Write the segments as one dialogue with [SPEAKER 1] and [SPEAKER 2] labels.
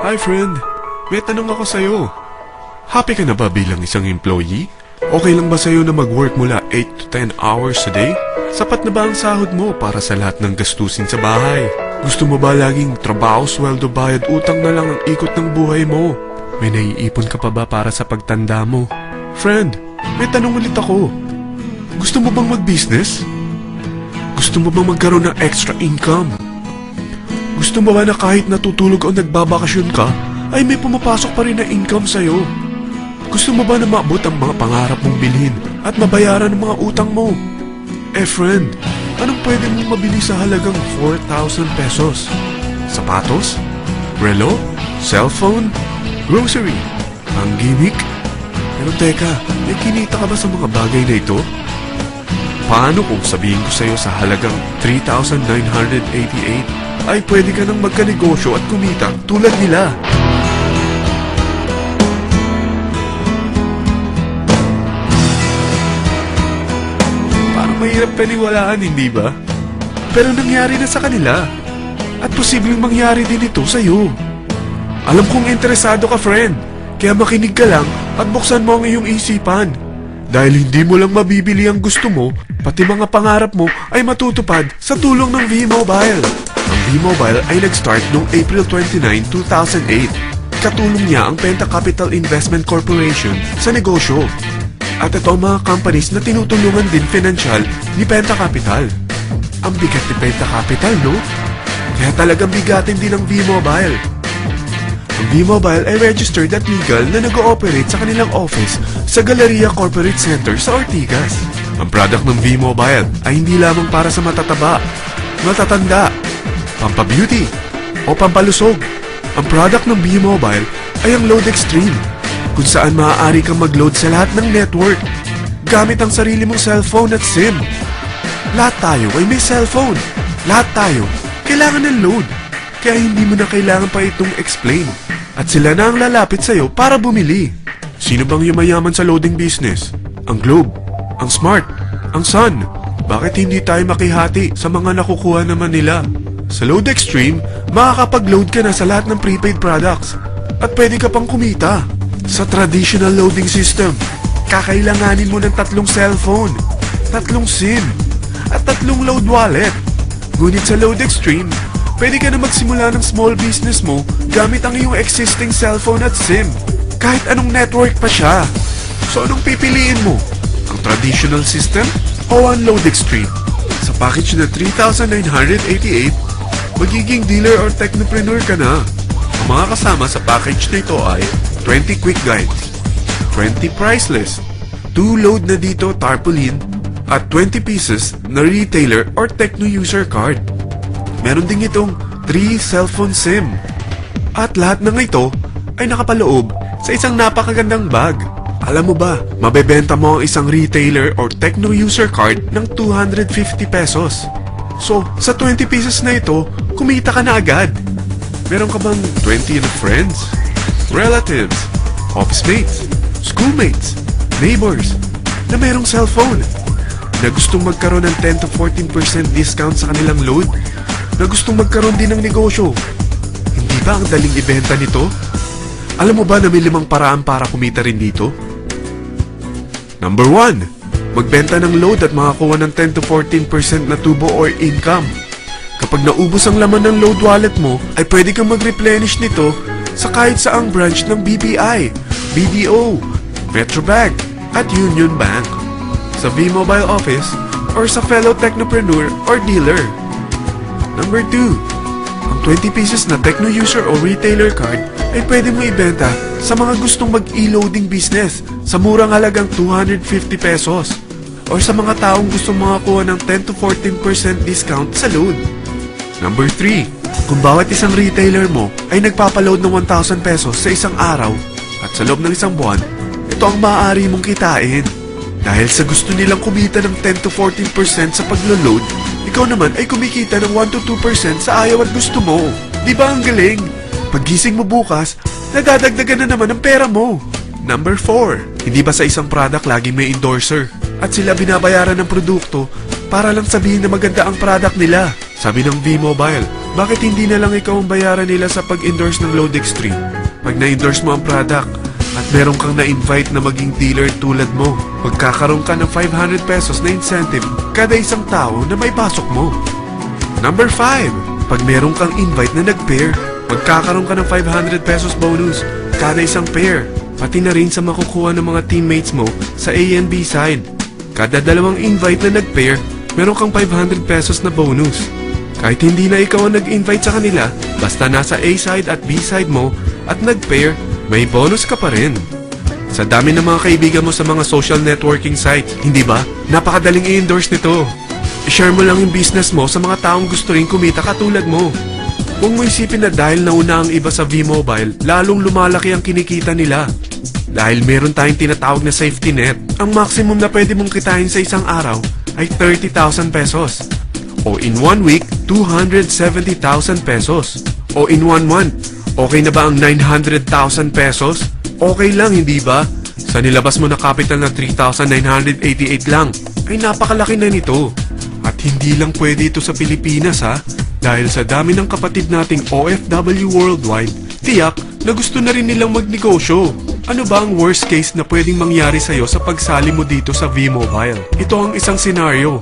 [SPEAKER 1] Hi friend, may tanong ako sa'yo. Happy ka na ba bilang isang employee? Okay lang ba sa'yo na mag-work mula 8 to 10 hours a day? Sapat na ba ang sahod mo para sa lahat ng gastusin sa bahay? Gusto mo ba laging trabaho, sweldo, bayad, utang na lang ang ikot ng buhay mo? May naiipon ka pa ba para sa pagtanda mo? Friend, may tanong ulit ako. Gusto mo bang mag-business? Gusto mo bang magkaroon ng extra income? Gusto mo ba na kahit natutulog o nagbabakasyon ka, ay may pumapasok pa rin na income sa'yo? Gusto mo ba na maabot ang mga pangarap mong bilhin at mabayaran ang mga utang mo? Eh friend, anong pwede mong mabili sa halagang 4,000 pesos? Sapatos? Relo? Cellphone? Grocery? Ang gimmick? Pero teka, may kinita ka ba sa mga bagay na ito? Paano kung sabihin ko sa'yo sa halagang 3,988 ay pwede ka nang magkanegosyo at kumita tulad nila? Parang mahirap paniwalaan, hindi ba? Pero nangyari na sa kanila. At posibleng mangyari din ito sa'yo. Alam kong interesado ka, friend. Kaya makinig ka lang at buksan mo ang iyong isipan. Dahil hindi mo lang mabibili ang gusto mo, pati mga pangarap mo ay matutupad sa tulong ng V-Mobile. Ang V-Mobile ay nag-start noong April 29, 2008. Katulong niya ang Penta Capital Investment Corporation sa negosyo. At ito ang mga companies na tinutulungan din financial ni Penta Capital. Ang bigat ni Penta Capital, no? Kaya talagang bigatin din ang V-Mobile. Ang V-Mobile ay registered at legal na nag-ooperate sa kanilang office sa Galleria Corporate Center sa Ortigas. Ang product ng V-Mobile ay hindi lamang para sa matataba, matatanda, pampabeauty, o pampalusog. Ang product ng V-Mobile ay ang Load Extreme, kung saan maaari kang mag-load sa lahat ng network gamit ang sarili mong cellphone at SIM. Lahat tayo ay may cellphone. Lahat tayo kailangan ng load. Kaya hindi mo na kailangan pa itong explain. At sila na ang lalapit sa'yo para bumili. Sino bang yumayaman sa loading business? Ang Globe, ang Smart, ang Sun. Bakit hindi tayo makihati sa mga nakukuha naman nila? Sa Load Extreme, makakapag-load ka na sa lahat ng prepaid products. At pwede ka pang kumita. Sa traditional loading system, kakailanganin mo ng 3 cellphone, 3 SIM, at 3 load wallet. Ngunit sa Load Extreme, pwede ka na magsimula ng small business mo gamit ang iyong existing cellphone at SIM. Kahit anong network pa siya. So anong pipiliin mo? Ang traditional system o ang Load Extreme? Sa package na 3,988, magiging dealer or technopreneur ka na. Ang mga kasama sa package na ito ay 20 quick guides, 20 price list, 2 load na dito tarpaulin, at 20 pieces na retailer or techno user card. Meron din itong 3 cellphone SIM. At lahat ng ito ay nakapaloob sa isang napakagandang bag. Alam mo ba, mabebenta mo ang isang retailer or techno user card ng 250 pesos. So, sa 20 pieces na ito, kumita ka na agad. Meron ka bang 20 na friends, relatives, office mates, schoolmates, neighbors na merong cellphone na gustong magkaroon ng 10 to 14% discount sa kanilang load? Na gustong magkaroon din ng negosyo? Hindi ba ang daling ibenta nito? Alam mo ba na may 5 paraan para kumita rin dito? Number 1. Magbenta ng load at makakuha ng 10 to 14% na tubo or income. Kapag naubos ang laman ng load wallet mo, ay pwede kang mag-replenish nito sa kahit saang branch ng BPI, BDO, Metrobank, at Union Bank, sa V-Mobile office, or sa fellow technopreneur or dealer. Number 2. Ang 20 pieces na techno user o retailer card ay pwede mo ibenta sa mga gustong mag-e-loading business sa murang halagang 250 pesos or sa mga taong gustong makakuha ng 10 to 14% discount sa load. Number 3. Kung bawat isang retailer mo ay nagpapaload ng 1,000 pesos sa isang araw at sa loob ng isang buwan, ito ang maaari mong kitain. Dahil sa gusto nilang kumita ng 10 to 14% sa paglo-load, ikaw naman ay kumikita ng 1 to 2% sa ayaw at gusto mo. Di ba ang galing? Paggising mo bukas, nadadagdagan na naman ang pera mo. Number 4. Hindi ba sa isang product lagi may endorser? At sila binabayaran ng produkto para lang sabihin na maganda ang product nila. Sabi ng V-Mobile, bakit hindi na lang ikaw ang bayaran nila sa pag-endorse ng Load Extreme? Pag na-endorse mo ang product at meron kang na-invite na maging dealer tulad mo, magkakaroon ka ng 500 pesos na incentive kada isang tao na may pasok mo. Number 5, pag meron kang invite na nag-pair, magkakaroon ka ng 500 pesos bonus kada isang pair, pati na rin sa makukuha ng mga teammates mo sa A and B side. Kada dalawang invite na nag-pair, meron kang 500 pesos na bonus. Kahit hindi na ikaw ang nag-invite sa kanila, basta nasa A side at B side mo at nag-pair, may bonus ka pa rin. Sa dami ng mga kaibigan mo sa mga social networking sites, hindi ba? Napakadaling i-endorse nito. I-share mo lang yung business mo sa mga taong gusto rin kumita katulad mo. Huwag mo isipin na dahil nauna ang iba sa V-Mobile, lalong lumalaki ang kinikita nila. Dahil meron tayong tinatawag na safety net, ang maximum na pwede mong kitain sa isang araw ay 30,000 pesos. O in 1 week, 270,000 pesos. O in 1 month, okay na ba ang 900,000 pesos? Okay lang, hindi ba? Sa nilabas mo na capital na 3,988 lang, ay napakalaki na nito. At hindi lang pwede ito sa Pilipinas ha, dahil sa dami ng kapatid nating OFW worldwide, tiyak na gusto na rin nilang magnegosyo. Ano ba ang worst case na pwedeng mangyari sa'yo sa pagsali mo dito sa V-Mobile? Ito ang isang senaryo.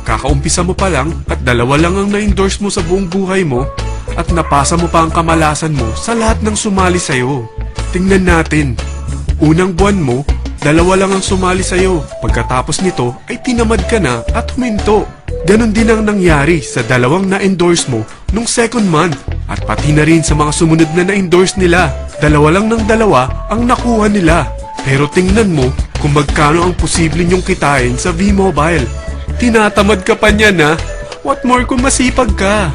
[SPEAKER 1] Kakaumpisa mo pa lang at dalawa lang ang na-endorse mo sa buong buhay mo at napasa mo pa ang kamalasan mo sa lahat ng sumali sa'yo. Tingnan natin. Unang buwan mo, dalawa lang ang sumali sa'yo. Pagkatapos nito ay tinamad ka na at huminto. Ganon din ang nangyari sa dalawang na-endorse mo nung second month at pati na rin sa mga sumunod na na-endorse nila. Dalawa lang ng dalawa ang nakuha nila. Pero tingnan mo kung magkano ang posible nyong kitain sa V-Mobile. Tinatamad ka pa niyan ha? What more kung masipag ka?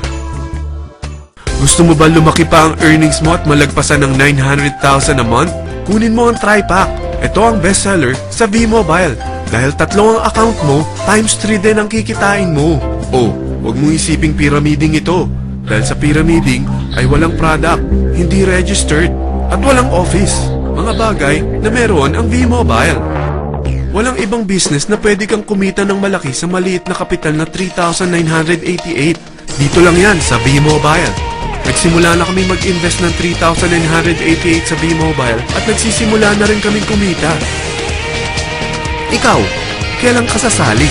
[SPEAKER 1] Gusto mo ba lumaki pa ang earnings mo at malagpasan ng 900,000 a month? Kunin mo ang TriPack. Ito ang bestseller sa V-Mobile. Dahil 3 ang account mo, times 3 din ang kikitain mo. Oh, huwag mong isiping pyramiding ito. Dahil sa pyramiding ay walang product, hindi registered, at walang office. Mga bagay na meron ang V-Mobile. Walang ibang business na pwede kang kumita ng malaki sa maliit na kapital na 3,988. Dito lang yan sa V-Mobile. Nagsimula na kami mag-invest ng 3,988 sa V-Mobile at nagsisimula na rin kaming kumita. Ikaw, kailan ka sasali?